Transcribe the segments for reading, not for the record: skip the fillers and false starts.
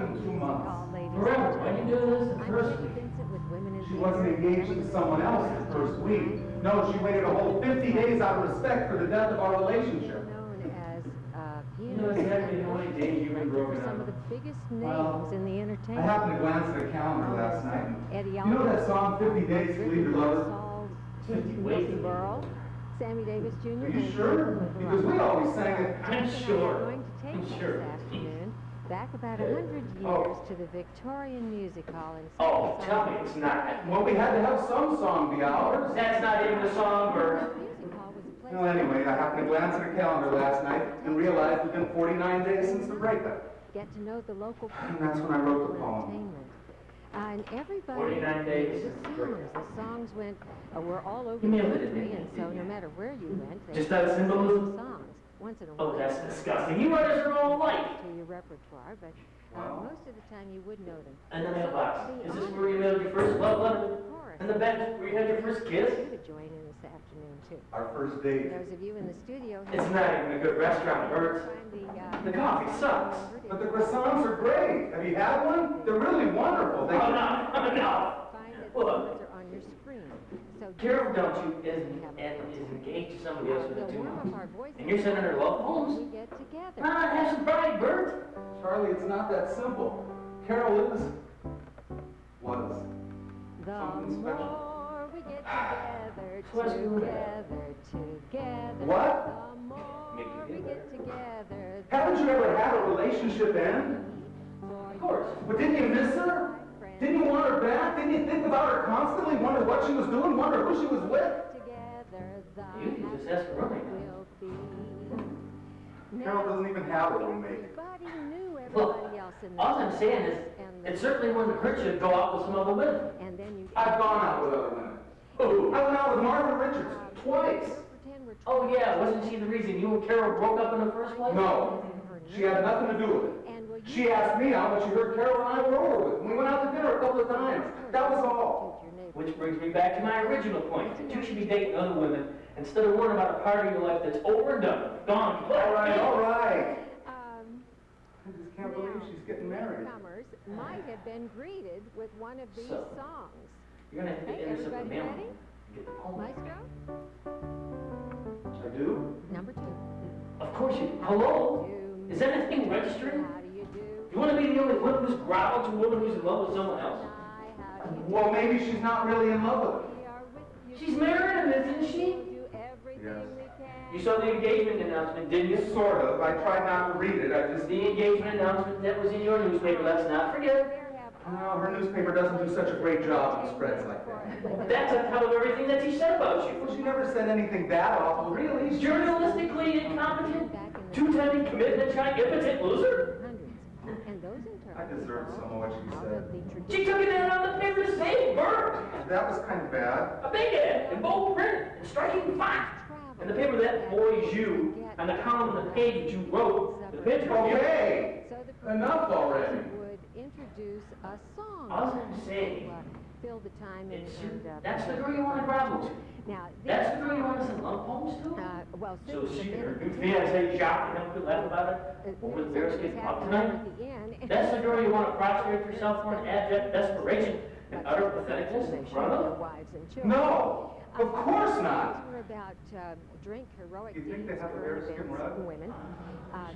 in 2 months. Forever. Why you do this the I'm first Judy week? Vincent with Women in She Theater. wasn't engaged to someone else the first week. No, she waited a whole 50 days out of respect for the death of our relationship. Known as You know exactly how many days you've been broken some of up. the biggest names Well, in the I entertainment. happened to glance at the calendar last night. Eddie You know that song, 50 Days to Leave Your Lover? 50 ways to leave. Burl, Sammy Davis Jr. Are you sure? Because we always sang it. I'm sure. We're going to take I'm this sure. afternoon back about 100 years Oh. to the Victorian Music Hall in Oh, South tell me it's not. Well, we had to have some song be ours. That's not even the song, Bert. The music hall was a place. Well, anyway, I happened to glance at the calendar last night and realized it's been 49 days since the breakup. Get to know the local And that's when I wrote the people poem. entertainment. And everybody 49 days. the songs went were all over You the nailed it, country, didn't and you? so no matter where you went, they Just out of sang symbolism? songs once in a while. Oh, that's disgusting. You write us your own life. To your repertoire, but Wow. most of the time you would know them. And the So, mailbox. to be Is this honest, where you mailed your first love letter? of course, And the bench where you had your first kiss? you could join in this afternoon too. Our first date. Those of you in the studio, It's not even a good restaurant, Bert. find The coffee sucks. But the croissants are great. Have you had one? They're really wonderful. They Oh, no, no. Find that the Look. numbers are on your screen. So Carol, don't you, is engaged to somebody else we'll with a warm up tumor. our voices And you're sending her love when poems? we get together. Ah, have some pride, Bert. Charlie, it's not that simple. Carol is. Was. The Something special. more we get together, What's doing together. What? The more we get together. Haven't you ever had a relationship end? Of course. But didn't you miss her? Didn't you want her back? Didn't you think about her constantly? Wonder what she was doing? Wonder who she was with? Together, the You can just ask her roommate. will be. Carol doesn't even have a roommate. Everybody knew Look, everybody else in the all I'm saying is, and it certainly wouldn't hurt you to go out with some other women. and then you. I've gone out with other women. Who? I went out with Margaret Richards twice. Pretend we're Oh, yeah, wasn't she the reason you and Carol broke up in the first place? No, she had nothing to do with it. And will you She asked me out when she heard Carol and I were over with. We went out to dinner a couple of times. That was all. your neighbor? Which brings me back to my original point, that you should be dating other women instead of worrying about a part of your life that's over and done, gone. All right, all right. Um, I just can't believe she's getting married. newcomers might have been greeted with one of these So. songs. You're gonna have to Hey, enter some everybody mail. ready? Get the poem. Maestro, I do? number 2. Of course you do. Hello? Do Is anything registering? How do you do? You want to be the only one who's growled to a woman who's in love with someone else? How do you do? Well, maybe she's not really in love with him. We are with you. She's marrying him, isn't she? Do everything Yes. we can. You saw the engagement announcement, didn't you? Sort of. I tried not to read it. I just... The engagement announcement that was in your newspaper, let's not forget. There have No, her newspaper doesn't do such a great job on spreads like that. That's a tell of everything that she said about you. Well, she never said anything that awful, really. Journalistically incompetent, two-timing commitment shy, impotent loser. hundreds. And those in turn. I deserve some of what she out said. of the She took it out on the paper to save Bert. That was kind of bad. A big ad, in bold print, and striking font. And the paper that boys you, and the column on the page that you wrote, the picture of you. Okay, So the enough already. would introduce a song. All I'm saying, to, fill the time and, It's, and that's the girl you want to grapple to. now That's the girl you want to send love poems to? well, So Susan, she the and her minute- new fiancé shocked and could laugh about it over the bears getting up tonight? At the end, That's the girl you want to prostrate yourself for in abject desperation and utter patheticness in front their of? wives and children. No, of course not. These were about drink heroic You think deeds they have a for bearskin events rug? and women.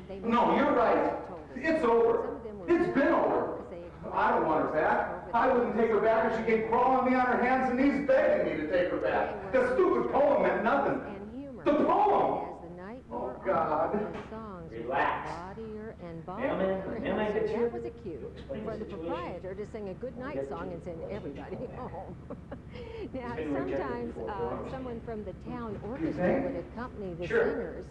They No, you're right. told us. It's over. Some of them were It's been over. because they I don't want her back. I wouldn't take her back if she came crawling me on her hands and knees begging me to take her back. The stupid poem meant nothing. and humor. The poem! As the night Oh, wore God. on, the songs Relax. got bawdier and Mailman, bawdier. mailman So gets you. that was a cue Explain for the the situation. proprietor to sing a good night Get song you. and send everybody home. Now, It's been rejected sometimes before, don't understand. someone from the town think? orchestra would accompany the Sure. singers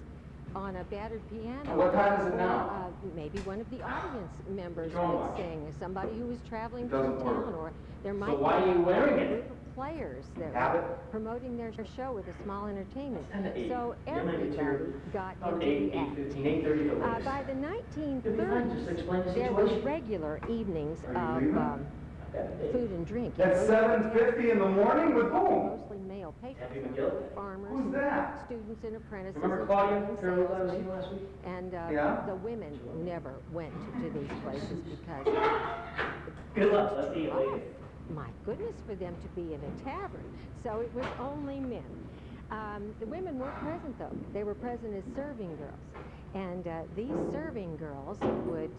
on a battered piano. What time is it Or, now? maybe one of the audience members Your own would watch. sing, somebody who was traveling It from doesn't work. town, or there might So why be are you wearing a it? group of players that Have were it? promoting their show with a small entertainment. 10 to 8. So Mailman gets here everybody got about into 8, the act. 8:15, 8:30 the latest. By the It'll be fine, just 1930s, explain the there were situation. regular evenings Are you of leaving? food and drink. At 7:50 in the morning with whom? Mostly male patrons, Happy McGill? farmers, Who's that? students and apprentices. Remember and Claudia, trained Carol, I was salesmen. here last week? And Yeah? the women never went to these places because, Good luck, let's see you later. my goodness, for them to be in a tavern. So it was only men. The women were present, though. They were present as serving girls. And these serving girls would,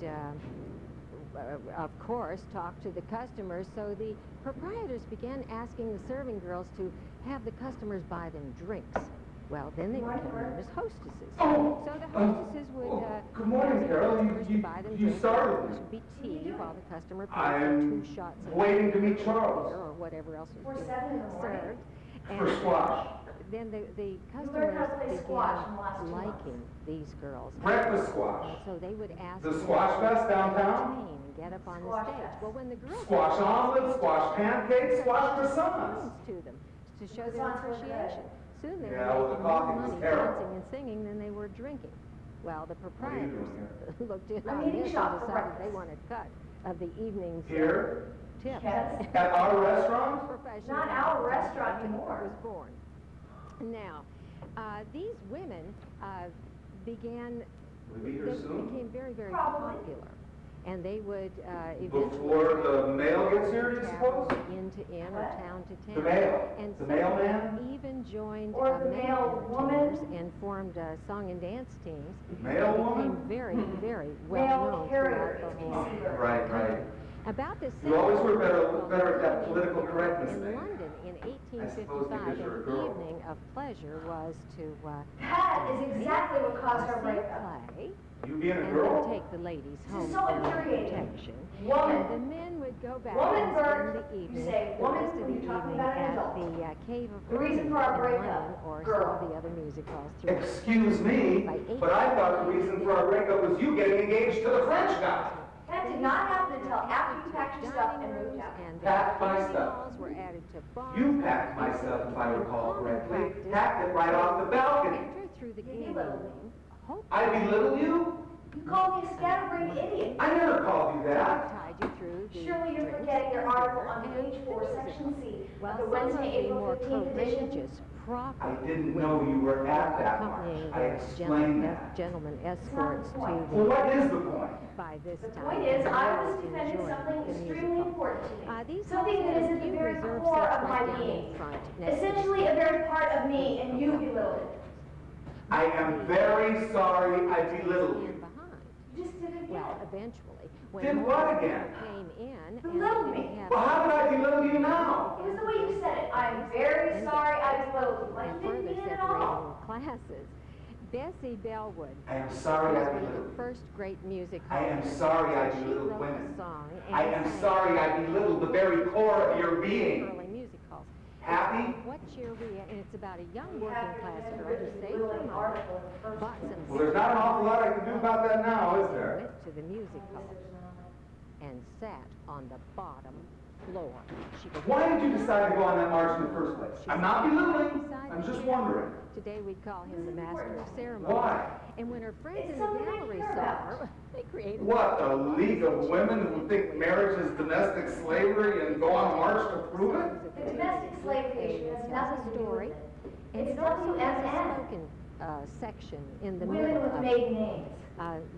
of course, talk to the customers. So the proprietors began asking the serving girls to have the customers buy them drinks. Well, then they became known as hostesses. Oh, So the hostesses would good morning, ask the Carol. customers to buy them You drinks. started Which me. would be tea while the customer paid for I'm 2 shots of waiting to meet beer Charles. or whatever else was Before being 7 in the morning? served. For squash. Then the learned customers how to play squash in the last began 2 months. liking these girls. Breakfast squash. And so they would ask The them Squash to Fest downtown? entertain and get up on the Squash stage. Fest. Well, when the girls Squash omelets, squash pancakes, squash croissants. songs to them to show their Croissants were good. appreciation. Soon they Yeah, were well, the making more coffee was money terrible. dancing and singing than they were drinking. Well, the are you proprietors doing looked in I'm on eating this shop and for decided they breakfast. wanted a cut of the evening's Here? tip. Yes. At our restaurant? Professional Not our restaurant was anymore. born. Now, these women began, Will we be they here soon? became very, very Probably. popular. And they would eventually Before the mail gets here, do you travel suppose? inn to inn or What? town to town. The mail. And The some mailman? of them even joined Or the male mail woman? entertainers and formed song and dance teams. Mail They woman? became very, very well Mail known carrier, throughout the if whole you see Right, right. about this You always were better better at that political correctness in thing. London in I suppose 1855, because you're a an girl. evening of pleasure was to That is exactly what caused our see breakup. play You being a and then girl? take the ladies This home is so for infuriating. protection. Woman. And the men would go back Woman and bird, spend the you evening, say the woman rest of when the you're talking evening about an at adult. the Cave of The reason Hermes for our in breakup, London or girl. some of the other music halls throughout. Excuse me, but I thought the reason for our breakup was you getting engaged to the French guy. That did not happen until after you packed your stuff and moved out. And Packed my music stuff. halls were added to bars. You packed my stuff, if I recall correctly. Packed it right off the balcony. Enter through the You gate belittled evening. Hope I belittle you? You called me a scatterbrained idiot. I never called you that. tied you through the Surely you're drinks forgetting your and article beer on and page 4, the section music. C, Well, of the some of Wednesday, the April more 15th edition. courageous proper I didn't know you were at that accompanying march. I their explained that. gentlemen escorts to point. Well, the what is the point? by this The time. point is, I was enjoying defending something the music extremely hall. important to me. These Something halls that had is a at the few very reserved core seats of right my down in being. front, next to the Essentially a very part of me, and you belittled it. I am very sorry I belittled stand you. behind. You just did it Well, again. eventually, when Did more what people again? came in Belittled and me. we had Well, how did I belittle you now? It was the way you said it. I'm very sorry I belittled you. Like and you didn't further mean it at separating all. classes. Bessie Bellwood I am sorry I was one of belittled the you. first great music I am halls. sorry I She belittled wrote women. the song and I am sang sorry I belittled the very core of your being. early music halls. Happy? What cheer we and it's about a young You working have class to girl who saved her belittling money, article in the first bought place. some Well, there's not an awful lot I can do about that now, is there? went to the music hall and sat on the bottom floor. She was Why did you decide to go on that march in the first place? I'm not belittling. I'm just wondering. Today we'd call him the master of ceremonies. Why? And when her friends It's in the something I gallery care saw about. her, they created What, a league of women who think marriage is domestic slavery and go on a march to prove it? The domestic slavery issue has nothing to do with it. And It's it also has a WMN. spoken section in the Women middle with of maiden names.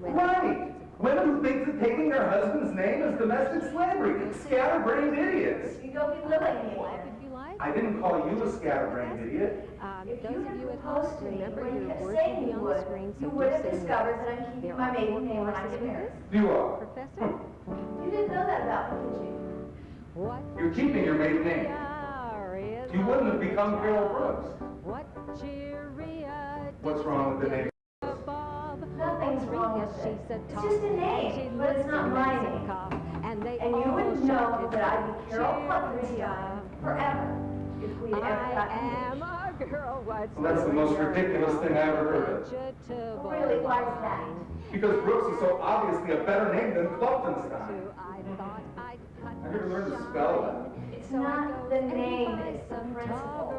when- Right. Women who think that taking their husband's name is domestic slavery. Scatterbrained idiots. You don't belittling me Laugh again. if you like. I didn't call you a scatterbrained idiot. If Those you of had you at proposed home, to me remember when you your kept words saying will be you on the would, screen, so you do would have say discovered yes. that I'm keeping There my are maiden four name when I courses get with married. this. You are. Professor, You didn't know that about me, did you? what You're keeping your maiden name. cheer is You wouldn't have on become the Carol job? Brooks. What cheeria What's wrong with the name? Nothing's Nothing's wrong with it. She's a It's tall, just a name, she but it's lives not in my Mexico, name. And they And you all would know shouted, that I'd be Carol Putnam's cheeria. forever if we ever got I engaged. am a girl, what's Well, that's the most cheeria? ridiculous thing I ever heard of. Vegetable Really, why is that? wine. Because Brooks is so obviously a better name than Klopfenstein. I thought I'd cut I never the learned to spell that. It's It's not the name, it's the principle.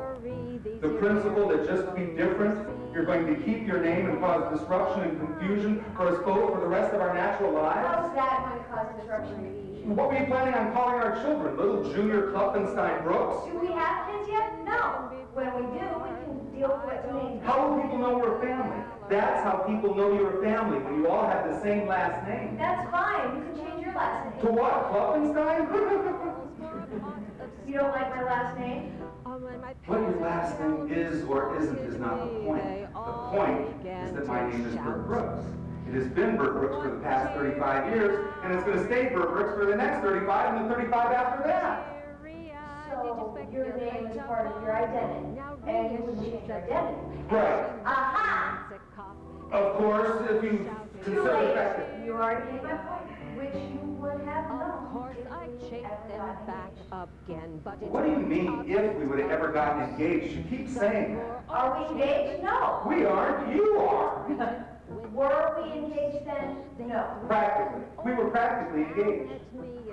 The principle that just to be different, you're going to keep your name and cause disruption and confusion for us both for the rest of our natural lives? How's that going to cause disruption and confusion? What were you planning on calling our children? Little Junior Kloppenstein Brooks? Do we have kids yet? No. When we do, we can deal with what we need. How will people know we're a family? That's how people know you're a family, when you all have the same last name. That's fine. You can change your last name. To what, Kloppenstein? You don't like my last name? What your last name is or isn't is not the point. The point is that my name is Bert Brooks. It has been Bert Brooks for the past 35 years, and it's going to stay Bert Brooks for the next 35 and the 35 after that. So your name is part of your identity, and you wouldn't change your identity. Right. Aha! Of course, if you Too consider the late. fact that... You already made my point, which you would have known. Of course, I chased them back again, but it What do you mean, if we would have ever gotten engaged? You keep saying that. Are we engaged? No. We aren't, you are. Were we engaged then? No. Practically. We were practically engaged.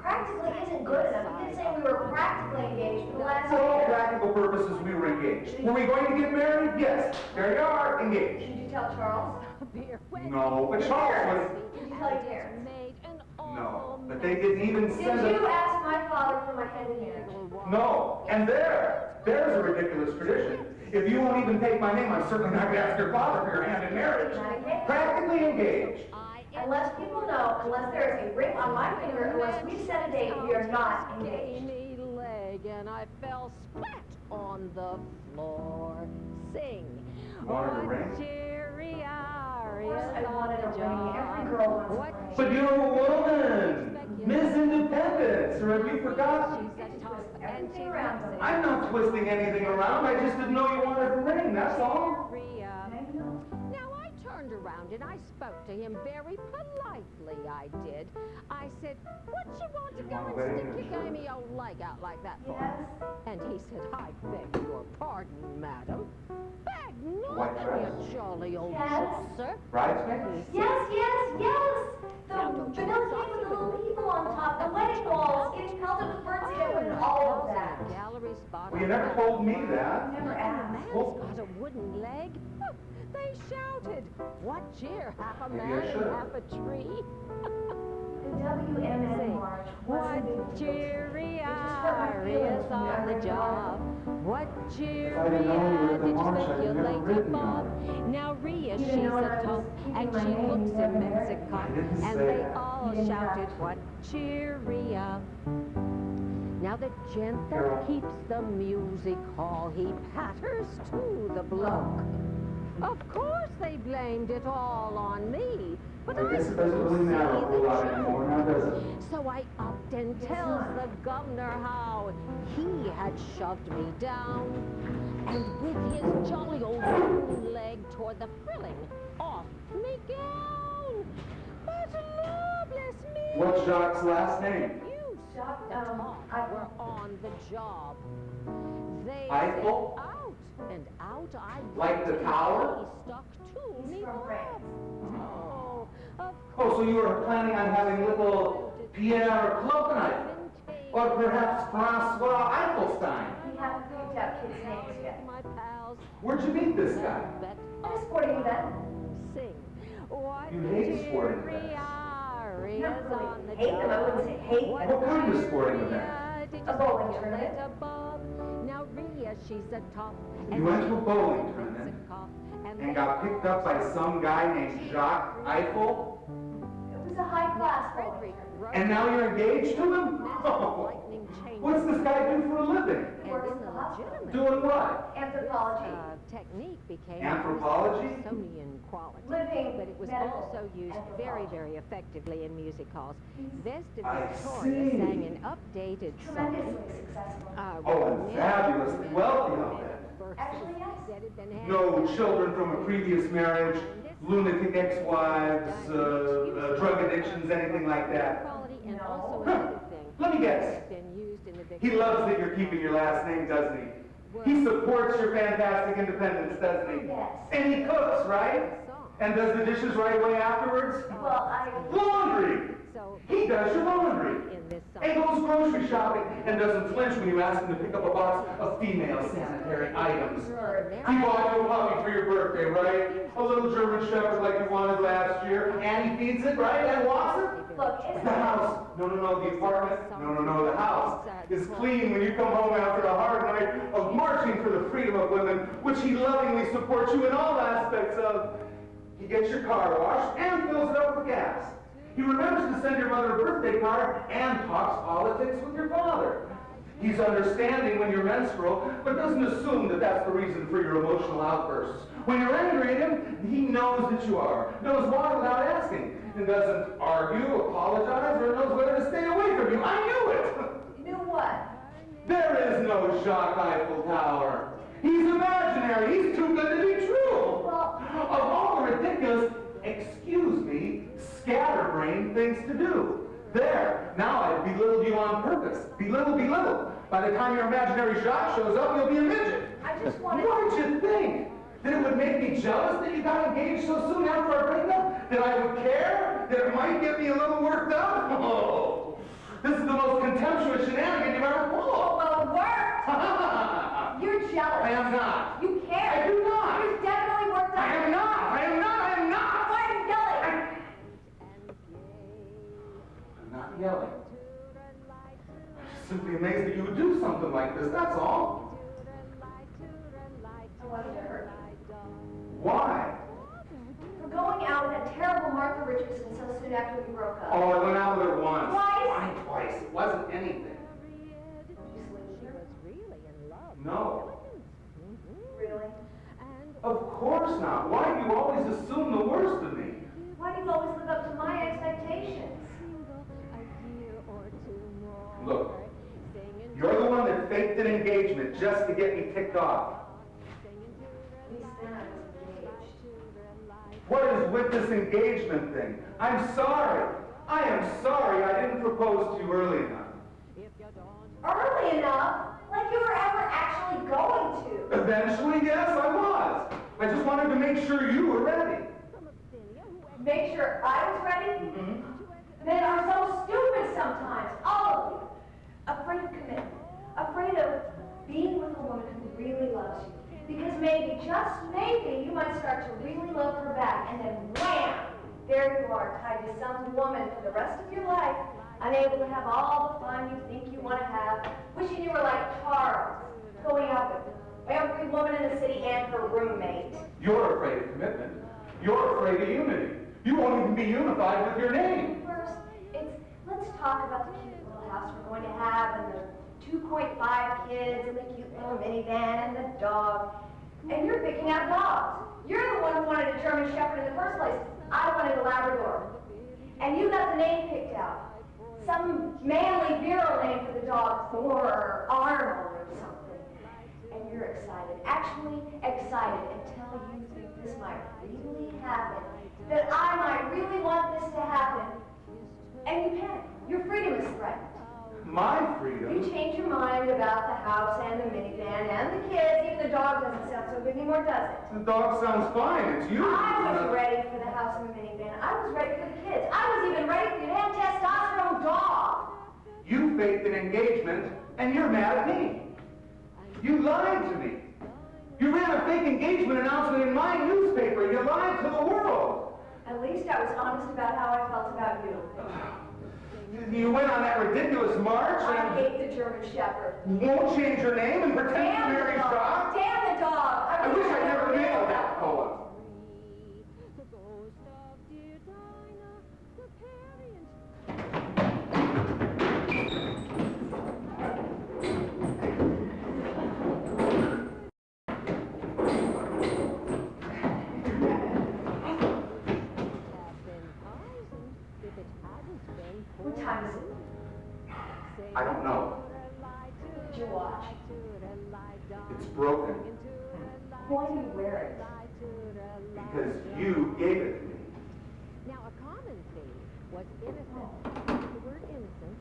Practically isn't good enough. You did say we were practically engaged for the last For all year. practical purposes, we were engaged. Were we going to get married? Yes. There you are, engaged. Did you tell Charles? No, but Charles was... Did you tell your parents? No, but they didn't even Did send you a... ask my father for my hand in marriage? No. And there's a ridiculous tradition. If you won't even take my name, I'm certainly not going to ask your father for your hand in marriage. Practically engaged. Unless people know, unless there is a ring on my finger, unless we set a date, we are not engaged. Skinny leg, and I fell splat on the floor. Sing. Wanted a ring? Cheery I wanted a ring. Every girl wants a ring. But you're a woman! Miss Independence, or have you forgotten? Everything around them. I'm not twisting anything around, I just didn't know you wanted a ring, that's all. Now I turned around and I spoke to him very politely, I did. I said, what you want to go and stick your gamey old leg out like that for? Yes. And he said, I beg your pardon, madam. Beg White not, dress. you jolly old Yes. sir. Bridesmaids? Yes, yes, yes! The Now, don't you vanilla want cake with the something? little people on top, the wedding balls, getting pelted with birdseed and all of that. Gallery spot. Well, you never told me that. Never The asked. man's got a wooden leg. Oh, they shouted. What cheer? Half a Maybe I man and should've. half a tree. The WMN March What wasn't big. cheery It just hurt my Ari feelings is when I on the read job? What cheery If I didn't know you were at the did you march, think I'd you never late written Bob? you. Now Rhea, You she's didn't know a I was top, keeping and my she name, looks you never immensive, I didn't and say they that. all You didn't shouted, have to. what cheery up. Now the gent that Carol. keeps the music hall, he patters to the bloke. Of course they blamed it all on me, but I guess it doesn't really matter a whole lot anymore, now does it? so I upped and tells the governor how he had shoved me down, and with his jolly old wooden leg toward the frilling off me gown. But Lord bless me. What's Jacques' last name? You Jacques, the top Eiffel. were on the job. They Eiffel? said out and out I went. Like the and tower? He stuck to He's me. from Bob. France. Oh, of Oh, so you were planning on having little Pierre Clopenite, or perhaps Francois Eichelstein. We haven't picked out kids' names yet. My pals. Where'd you meet this guy? Bet At a sporting event. sing. What You hate sporting cheery events. Ari Not is really on the hate them, I wouldn't say hate job. them. What kind of sporting cheery event? did A you bowling think tournament. it above? Now Rhea, she's a top. You went to a she bowling looks tournament Mexico, and got picked up by some guy named Jacques Eiffel, It was a high-class bowling Frederick tournament. wrote and now you're engaged to him? massive Oh, lightning changes. what's this guy do for a living? And in the legitimate Doing what? Anthropology. technique became Anthropology? Smithsonian quality. Living But it was medical also used very, anthropology. very effectively in music halls. Vesta I Victoria see. sang an updated song. Tremendously successful. Oh, and fabulously wealthy, I'll bet. Actually, yes. That had been handed No down. children from a previous marriage, lunatic ex-wives, drug addictions, anything like that. Quality and No. also Huh. another thing. Let me guess. It's been used in the He loves that you're keeping your last name, doesn't he? He supports your fantastic independence, doesn't he? Yes. And he cooks, right? And does the dishes right away afterwards? Well, I... Laundry! So He does your laundry. in this song. And goes grocery shopping and doesn't flinch when you ask him to pick up a box of female sanitary items. He bought you a puppy for your birthday, right? A little German Shepherd like you wanted last year. And he feeds it, right? And walks it? Look, The house. No, the apartment. No, the house is clean when you come home after a hard night of marching for the freedom of women, which he lovingly supports you in all aspects of. He gets your car washed and fills it up with gas. He remembers to send your mother a birthday card and talks politics with your father. He's understanding when you're menstrual, but doesn't assume that that's the reason for your emotional outbursts. When you're angry at him, he knows that you are, knows why without asking, and doesn't argue, apologize, or knows whether to stay away from you. I knew it! You knew what? There is no Jacques Eiffel Tower. He's imaginary. He's too good to be true. Well, Of all the ridiculous, excuse me, scatterbrained things to do. There, now I've belittled you on purpose. Belittle. By the time your imaginary Jacques shows up, you'll be a midget. I just wanted... What did you think? That it would make me jealous that you got engaged so soon after our breakup? That I would care? That it might get me a little worked up? Oh, this is the most contemptuous shenanigan you've ever pulled. Well, it worked. You're jealous. I am not. You care. I do not. You're definitely worked up. I am not. Why are you yelling? I'm not yelling. I'm simply amazed that you would do something like this, that's all. I wanted to hurt Why? you. For going out with that terrible Martha Richardson so soon after we broke up. Oh, I went out with her once. Twice? Twice. It wasn't anything. Did you sleep with her? Really in love. No. Really? Of course not. Why do you always assume the worst of me? Why do you always live up to my expectations? Look, you're the one that faked an engagement just to get me ticked off. At least then I was engaged. What is with this engagement thing? I'm sorry. I am sorry I didn't propose to you early enough. Early enough? Like you were ever actually going to. Eventually, yes, I was. I just wanted to make sure you were ready. Make sure I was ready? Men are so stupid sometimes, all of you. Afraid of commitment. Afraid of being with a woman who really loves you. Because maybe, just maybe, you might start to really love her back, and then wham! There you are, tied to some woman for the rest of your life, unable to have all the fun you think you want to have, wishing you were like Charles, going out with every woman in the city and her roommate. You're afraid of commitment. You're afraid of unity. You won't even be unified with your name. First, let's talk about the cute little house we're going to have, and the 2.5 kids, and the cute little minivan, and the dog. And you're picking out dogs. You're the one who wanted a German Shepherd in the first place. I wanted a Labrador. And you got the name picked out. Some manly, virile name for the dog, Thor or Arnold or something. And you're excited, actually excited, until you think this might really happen. That I might really want this to happen. And you panic. Your freedom is threatened. My You freedom? change your mind about the house and the minivan and the kids. Even the dog doesn't sound so good anymore, does it? The dog sounds fine. It's you. I was ready for the house and the minivan. I was ready for the kids. I was even ready for your damn testosterone dog. You faked an engagement, and you're mad at me. You lied to me. You ran a fake engagement announcement in my newspaper. You lied to the world. At least I was honest about how I felt about you. You went on that ridiculous march I and hate the German Shepherd. won't change your name and pretend to Damn the marry dog. Jacques. Damn the dog. I wish I never mailed that poem. What time is it? I don't know. Did you watch? It's broken Why do you wear it? because you gave it to me. Now, a common theme was innocent. The word innocent.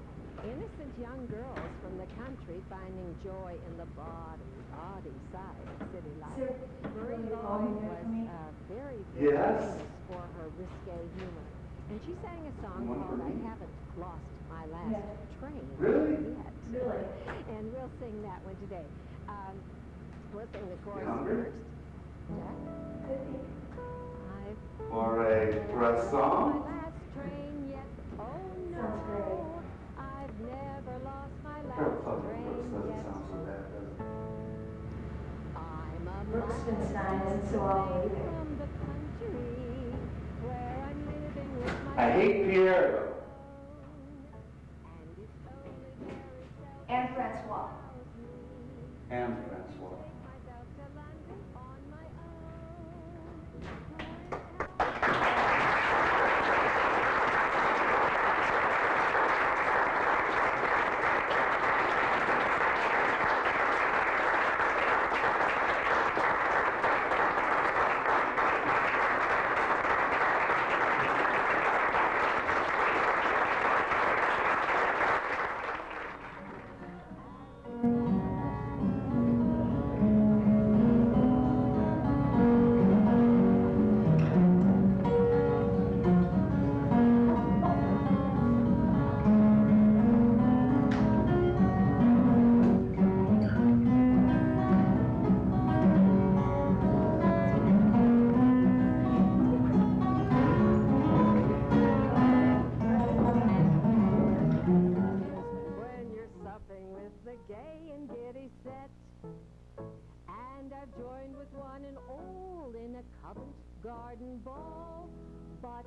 Innocent young girls from the country finding joy in the bawdy side of city life. Sir, Marie will you Law call me there for me? was very Yes? famous for her risque humor. And she sang a song called I Haven't Lost My Last train Really? yet. Really? And we'll sing that one today. We'll sing the chorus hungry? first. Jack? Could be. I've For a song? my last train yet. Oh no. Sounds great. I've never lost my Her last public train works doesn't yet. sound so bad, does it? I'm a Brooksmanstein isn't so awful either. from the country where I'm living with my I hate Pierre, though. and it's only very seldom And Francois. And Francois. myself to London on my when you're supping with the gay and giddy set. And I've joined with one and all in a Covent Garden ball. But